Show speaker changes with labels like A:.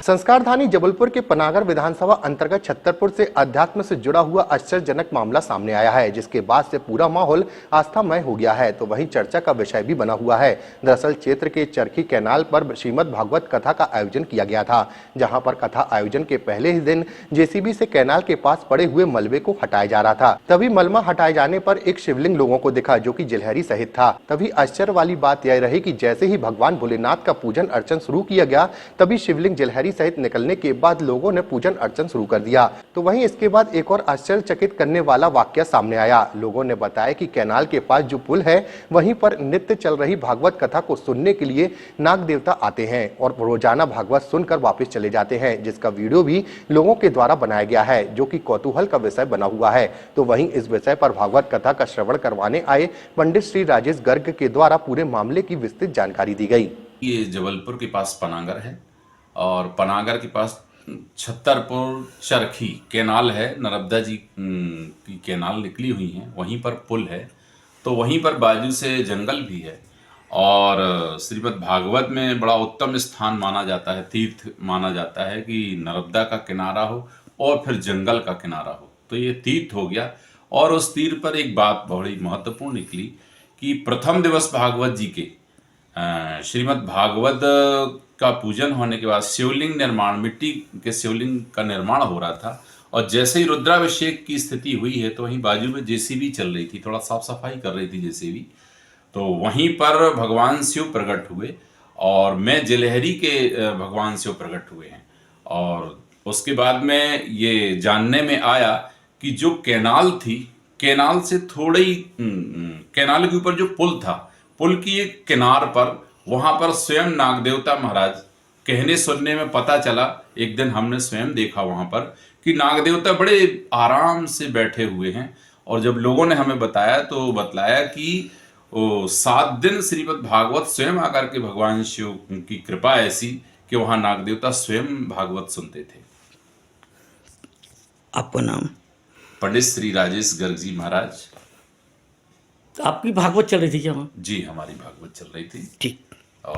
A: संस्कारधानी जबलपुर के पनागर विधानसभा अंतर्गत छतरपुर से अध्यात्म से जुड़ा हुआ आश्चर्यजनक मामला सामने आया है, जिसके बाद से पूरा माहौल आस्थामय हो गया है। तो वहीं चर्चा का विषय भी बना हुआ है। दरअसल क्षेत्र के चरखी कैनाल पर श्रीमद् भागवत कथा का आयोजन किया गया था, जहां पर कथा आयोजन के पहले ही दिन जेसीबी से कैनाल के पास पड़े हुए मलबे को हटाया जा रहा था। तभी मलबा हटाए जाने पर एक शिवलिंग लोगों को दिखा, जो कि गिलहरी सहित था। तभी आश्चर्य वाली बात यह रही कि जैसे ही भगवान भोलेनाथ का पूजन अर्चन शुरू किया गया, तभी शिवलिंग गिलहरी सहित निकलने के बाद लोगों ने पूजन अर्चन शुरू कर दिया। तो वहीं इसके बाद एक और आश्चर्यचकित करने वाला वाकया सामने आया। लोगों ने बताया कि कैनाल के पास जो पुल है, वहीं पर नित्य चल रही भागवत कथा को सुनने के लिए नाग देवता आते हैं और रोजाना भागवत सुनकर वापस चले जाते हैं, जिसका वीडियो भी लोगों के द्वारा बनाया गया है, जो कि कौतूहल का विषय बना हुआ है। तो वहीं इस विषय पर भागवत कथा का श्रवण करवाने आए पंडित श्री राजेश गर्ग के द्वारा पूरे मामले की विस्तृत जानकारी दी गई।
B: ये जबलपुर के पास पनागर है और पनागर के पास छतरपुर चरखी कैनाल है, नर्मदा जी की कैनाल निकली हुई है, वहीं पर पुल है। तो वहीं पर बाजू से जंगल भी है और श्रीमद् भागवत में बड़ा उत्तम स्थान माना जाता है, तीर्थ माना जाता है कि नर्मदा का किनारा हो और फिर जंगल का किनारा हो, तो ये तीर्थ हो गया। और उस तीर्थ पर एक बात बड़ी महत्वपूर्ण निकली कि प्रथम दिवस भागवत जी के श्रीमद् भागवत का पूजन होने के बाद शिवलिंग निर्माण, मिट्टी के शिवलिंग का निर्माण हो रहा था और जैसे ही रुद्राभिषेक की स्थिति हुई है तो वहीं बाजू में जेसीबी चल रही थी, थोड़ा साफ सफाई कर रही थी जेसीबी। तो वहीं पर भगवान शिव प्रकट हुए और मैं गिलहरी के भगवान शिव प्रकट हुए हैं। और उसके बाद में ये जानने में आया कि जो कैनाल थी, कैनाल से थोड़ी कैनाल के ऊपर जो पुल था, पुल की एक किनार पर वहां पर स्वयं नागदेवता महाराज, कहने सुनने में पता चला, एक दिन हमने स्वयं देखा वहां पर कि नागदेवता बड़े आराम से बैठे हुए हैं। और जब लोगों ने हमें बताया तो बतलाया कि 7 दिन श्रीमद् भागवत स्वयं आकर के भगवान शिव की कृपा ऐसी कि वहां नागदेवता स्वयं भागवत सुनते थे।
C: आपका नाम?
B: पंडित श्री राजेश गर्ग जी महाराज।
C: आपकी भागवत चल रही थी क्या वहाँ?
B: जी, हमारी भागवत चल रही थी।
C: ठीक।
B: और